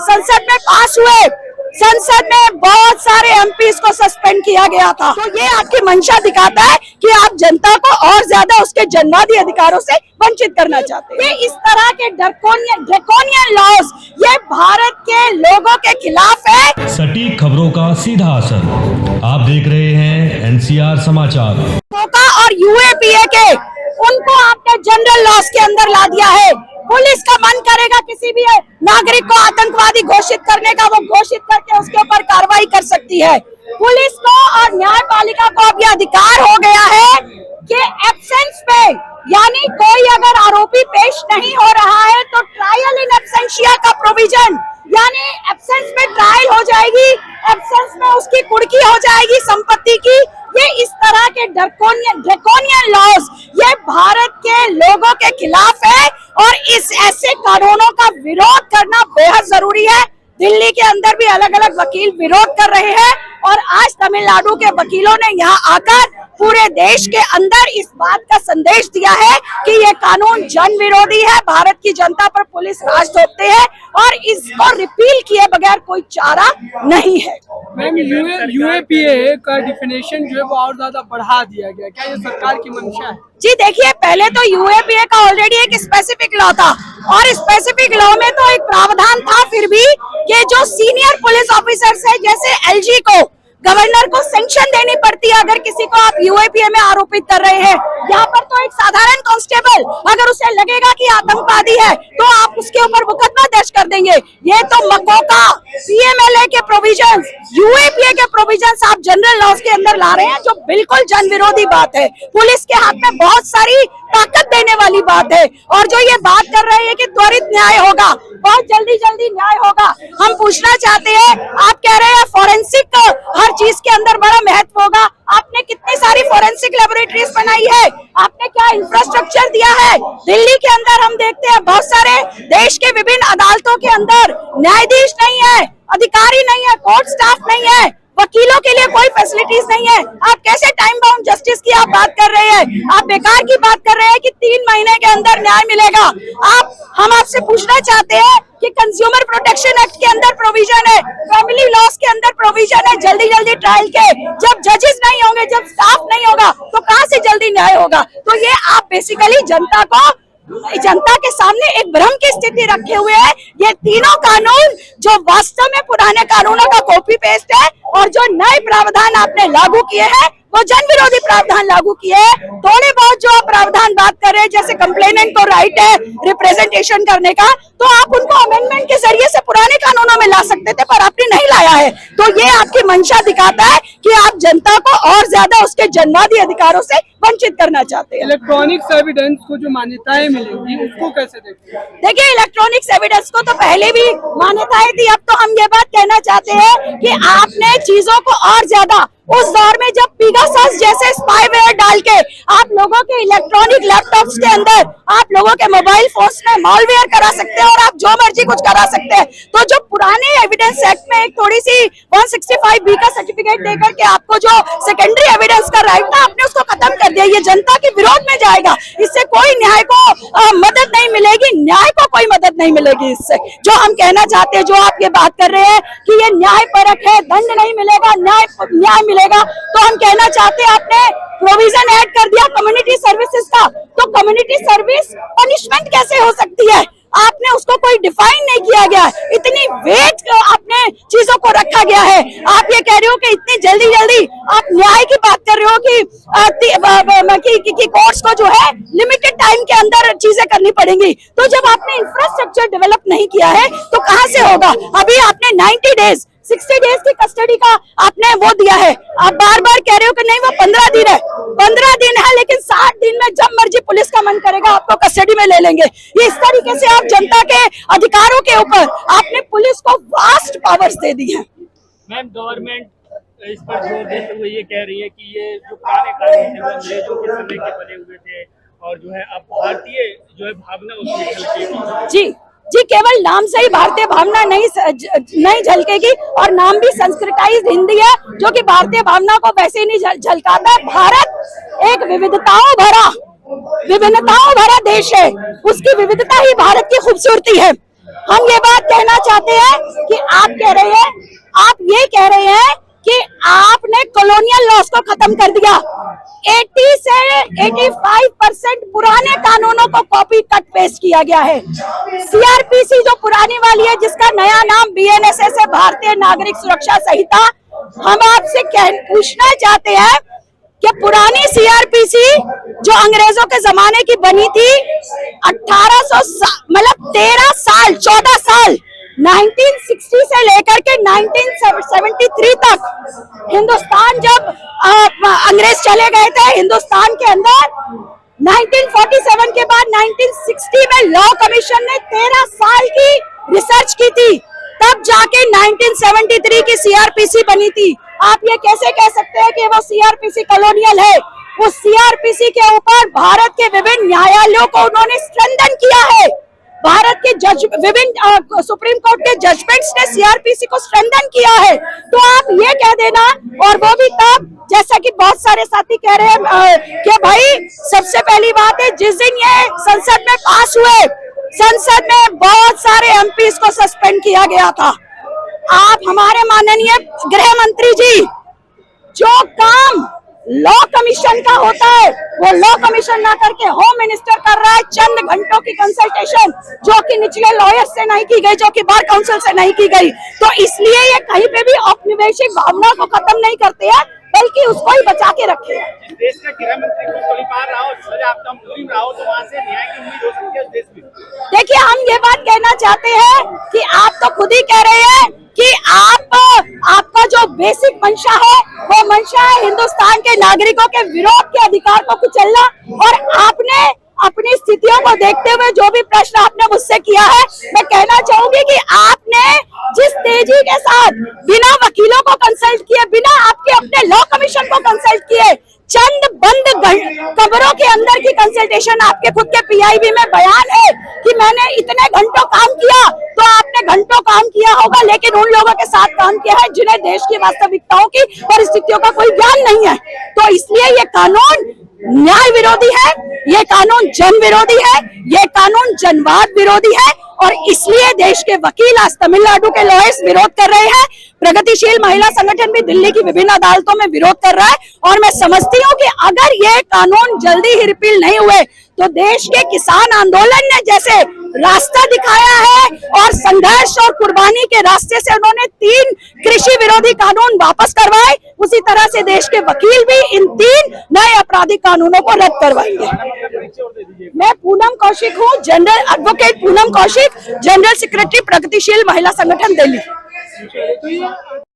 संसद में पास हुए, संसद में बहुत सारे एमपीज को सस्पेंड किया गया था। तो ये आपकी मंशा दिखाता है कि आप जनता को और ज्यादा उसके जन्मदायी अधिकारों से वंचित करना चाहते हैं। ये इस तरह के ड्रैकोनियन लॉज ये भारत के लोगों के खिलाफ है। सटीक खबरों का सीधा असर। आप देख रहे हैं एनसीआर समाचार। और यूएपीए के उनको आपने जनरल लॉज के अंदर ला दिया है। पुलिस का मन करेगा किसी भी नागरिक को आतंकवादी घोषित करने का, वो घोषित करके उसके ऊपर कार्रवाई कर सकती है। पुलिस को और न्यायपालिका को अब यह अधिकार हो गया है कि एब्सेंस पे, यानी कोई अगर आरोपी पेश नहीं हो रहा है तो ट्रायल इन एब्सेंशिया का प्रोविजन, यानी एब्सेंस में ट्रायल हो जाएगी, एब्सेंस में उसकी कुर्की हो जाएगी संपत्ति की। ये इस तरह के ड्रैकोनियन लॉज ये भारत के लोगों के खिलाफ है और इस ऐसे कानूनों का विरोध करना बेहद जरूरी है। दिल्ली के अंदर भी अलग अलग वकील विरोध कर रहे हैं और आज तमिलनाडु के वकीलों ने यहाँ आकर पूरे देश के अंदर इस बात का संदेश दिया है कि ये कानून जन विरोधी है, भारत की जनता पर पुलिस राज थोपते हैं और इसको रिपील किए बगैर कोई चारा नहीं है। मैम, यूएपीए का डिफिनेशन जो है वो और ज्यादा बढ़ा दिया गया, क्या ये सरकार की मंशा है? जी देखिए, पहले तो यूएपीए का ऑलरेडी एक स्पेसिफिक लॉ था और स्पेसिफिक लॉ में तो एक प्रावधान था फिर भी कि जो सीनियर पुलिस ऑफिसर्स है, जैसे एलजी को, गवर्नर को सैंक्शन देनी पड़ती है अगर किसी को आप यूएपीए में आरोपित कर रहे हैं। यहाँ पर तो एक साधारण कांस्टेबल अगर उसे लगेगा कि आतंकवादी है तो आप उसके ऊपर मुकदमा दर्ज कर देंगे। ये तो मकोका, पीएमएलए के प्रोविजंस, यूएपीए के प्रोविजंस आप जनरल लॉज के अंदर ला रहे हैं, जो बिल्कुल जन विरोधी बात है। पुलिस के हाथ में बहुत सारी ताकत देने वाली बात है और जो ये बात कर रहे हैं कि त्वरित न्याय होगा, बहुत जल्दी न्याय होगा, हम पूछना चाहते हैं, आप कह रहे हैं फॉरेंसिक हर चीज के अंदर बड़ा महत्व होगा। आपने कितनी सारी फॉरेंसिक लेबोरेटरीज बनाई है, आपने क्या इंफ्रास्ट्रक्चर दिया है? दिल्ली के अंदर हम देखते हैं बहुत सारे देश के विभिन्न अदालतों के अंदर न्यायाधीश नहीं है, अधिकारी नहीं है, कोर्ट स्टाफ नहीं है, वकीलों के लिए कोई फैसिलिटीज नहीं है। आप कैसे टाइम बाउंड जस्टिस की आप बात कर रहे हैं? आप बेकार की बात कर रहे हैं कि 3 महीने के अंदर न्याय मिलेगा। हम आपसे पूछना चाहते हैं कि कंज्यूमर प्रोटेक्शन एक्ट के अंदर प्रोविजन है, फैमिली लॉस के अंदर प्रोविजन है जल्दी ट्रायल के। जब जजेस नहीं होंगे, जब स्टाफ नहीं होगा तो कहां से जल्दी न्याय होगा? तो ये आप बेसिकली जनता के सामने एक भ्रम की स्थिति रखे हुए हैं। ये तीनों कानून जो वास्तव में पुराने कानूनों का कॉपी पेस्ट है और जो नए प्रावधान आपने लागू किए हैं वो जन विरोधी प्रावधान लागू किए हैं। थोड़े बहुत जो आप प्रावधान बात कर रहे हैं, जैसे कंप्लेनेंट को राइट है रिप्रेजेंटेशन करने का, तो आप उनको अमेंडमेंट के जरिए से पुराने कानूनों में ला सकते थे, पर आपने नहीं लाया है। तो ये आपकी मंशा दिखाता है कि आप जनता को और ज्यादा उसके जन्मदायी अधिकारों से वंचित करना चाहते हैं। इलेक्ट्रॉनिक्स एविडेंस को जो मान्यताएं मिलेंगी उसको कैसे देखते हैं? देखिए, इलेक्ट्रॉनिक्स एविडेंस को तो पहले भी मान्यताएं थी। अब तो हम ये बात कहना चाहते हैं कि आपने चीजों को और ज्यादा, उस दौर में जब पीगासस जैसे स्पाईवेयर डाल के आप लोगों के इलेक्ट्रॉनिक लैपटॉप्स के अंदर, आप लोगों के मोबाइल फोन्स में मॉलवेयर करा सकते हैं और आप जो मर्जी कुछ करा सकते हैं। तो जो पुराने एविडेंस एक्ट में एक थोड़ी सी 165B का सर्टिफिकेट देकर के आपको जो सेकेंडरी एविडेंस का राइट था, आपने उसको खत्म कर दिया। ये जनता के विरोध में जाएगा, इससे कोई न्याय को मदद नहीं मिलेगी, न्याय को कोई मदद नहीं मिलेगी इससे। जो हम कहना चाहते हैं, जो आप ये बात कर रहे हैं कि ये न्याय परक है, दंड नहीं मिलेगा, न्याय मिलेगा, तो हम कहना चाहते हैं आपने प्रोविजन ऐड कर दिया कम्युनिटी सर्विसेज का, तो कम्युनिटी सर्विस पनिशमेंट कैसे हो सकती है? आपने उसको कोई डिफाइन नहीं किया गया, इतनी वेट आपने चीजों को रखा गया है। आप ये कह रहे हो कि इतनी जल्दी आप न्याय की बात कर रहे हो कि कोर्ट्स को जो है लिमिटेड टाइम के अंदर चीजें करनी पड़ेंगी। तो जब आपने इंफ्रास्ट्रक्चर डेवलप नहीं किया है तो कहां से होगा? अभी आपने 90 डेज 60 डेज की कस्टडी का आपने वो दिया है, आप बार कह रहे हो कि नहीं वो 15 दिन है, 15 दिन है, लेकिन 60 दिन में जब मर्जी पुलिस का मन करेगा आपको कस्टडी में ले लेंगे। ये इस तरीके से आप जनता के अधिकारों के ऊपर आपने पुलिस को वास्ट पावर्स दे दी है। मैम, गवर्नमेंट इस पर जोर देते हुए ये कह रही है कि ये जो पुराने कानून थे वो अंग्रेजों के समय के बने हुए थे और जो है अब भारतीय जो है भावना उसमें झलकेगी। जी, केवल नाम से ही भारतीय भावना नहीं झलकेगी और नाम भी संस्कृताइज्ड हिंदी है, जो कि भारतीय भावना को वैसे ही नहीं झलकाता है। भारत एक विविधताओं भरा देश है, उसकी विविधता ही भारत की खूबसूरती है। हम ये बात कहना चाहते हैं आप ये कह रहे हैं कि आपने कॉलोनियल लॉस को खत्म कर दिया। 80 से 85% पुराने कानूनों को कॉपी कट पेस्ट किया गया है। सीआरपीसी जो पुरानी वाली है, जिसका नया नाम बीएनएसएस है, भारतीय नागरिक सुरक्षा संहिता, हम आपसे पूछना चाहते हैं कि पुरानी सीआरपीसी जो अंग्रेजों के जमाने की बनी थी, 14 साल 1960 से लेकर के 1973 तक हिंदुस्तान, जब अंग्रेज चले गए थे हिंदुस्तान के अंदर, 1947 के बाद 1960 में लॉ कमीशन ने 13 साल की रिसर्च की थी, तब जाके 1973 की सीआरपीसी बनी थी। आप ये कैसे कह सकते हैं कि वो सीआरपीसी कॉलोनियल है? उस सीआरपीसी के ऊपर भारत के विभिन्न न्यायालयों को उन्होंने स्ट्रेंथन किया है। भारत के विभिन्न सुप्रीम कोर्ट के जजमेंट्स ने सीआरपीसी को स्ट्रेंथन किया है। तो आप ये कह देना, और वो भी तब, जैसा कि बहुत सारे साथी कह रहे हैं कि भाई सबसे पहली बात है, जिस दिन ये संसद में पास हुए, संसद में बहुत सारे एमपीज को सस्पेंड किया गया था। आप हमारे माननीय गृह मंत्री जी, जो काम लॉ कमीशन का होता है वो लॉ कमीशन ना करके होम मिनिस्टर कर रहा है। चंद घंटों की कंसल्टेशन जो कि निचले लॉयर्स से नहीं की गई, जो कि बार काउंसिल से नहीं की गई। तो इसलिए ये कहीं पे भी औपनिवेशिक भावना को खत्म नहीं करते हैं, बल्कि उसको ही बचा के रखे हैं। देश का गृह मंत्री को गोलीबार रहा हो, सजा आपका मुजरिम रहा हो, तो वहाँ से न्याय की उम्मीद हो सकती है इस देश में। देखिए, हम ये बात कहना चाहते हैं कि आप तो खुद ही कह रहे हैं कि आपका जो बेसिक मंशा है वो मंशा है हिंदुस्तान के नागरिकों के विरोध के अधिकार को कुचलना, और आपने अपनी स्थितियों को देखते हुए जो भी प्रश्न आपने मुझसे किया है, मैं कहना चाहूंगी कि आपने जिस तेजी के साथ बिना वकीलों को कंसल्ट किए, बिना आपके अपने लॉ कमीशन को कंसल्ट किए, चंद बंद कमरों के अंदर की कंसल्टेशन, आपके खुद के पीआईबी में बयान है कि मैंने इतने घंटों काम किया, तो आपने घंटों काम किया होगा, लेकिन उन लोगों के साथ काम किया है जिन्हें देश की वास्तविकताओं की परिस्थितियों का कोई ज्ञान नहीं है। तो इसलिए ये कानून न्याय विरोधी है, ये कानून जन विरोधी है, ये कानून जनवाद विरोधी है, और इसलिए देश के वकील आज तमिलनाडु के लॉयर्स विरोध कर रहे हैं। प्रगतिशील महिला संगठन भी दिल्ली की विभिन्न अदालतों में विरोध कर रहा है, और मैं समझती हूँ कि अगर ये कानून जल्दी ही रिपील नहीं हुए तो देश के किसान आंदोलन ने जैसे रास्ता दिखाया है और संघर्ष और कुर्बानी के रास्ते से उन्होंने 3 कृषि विरोधी कानून वापस करवाए, उसी तरह से देश के वकील भी इन 3 नए आपराधिक कानूनों को रद्द करवाएंगे। मैं पूनम कौशिक हूँ, general advocate Poonam Kaushik, general secretary प्रगतिशील महिला संगठन दिल्ली।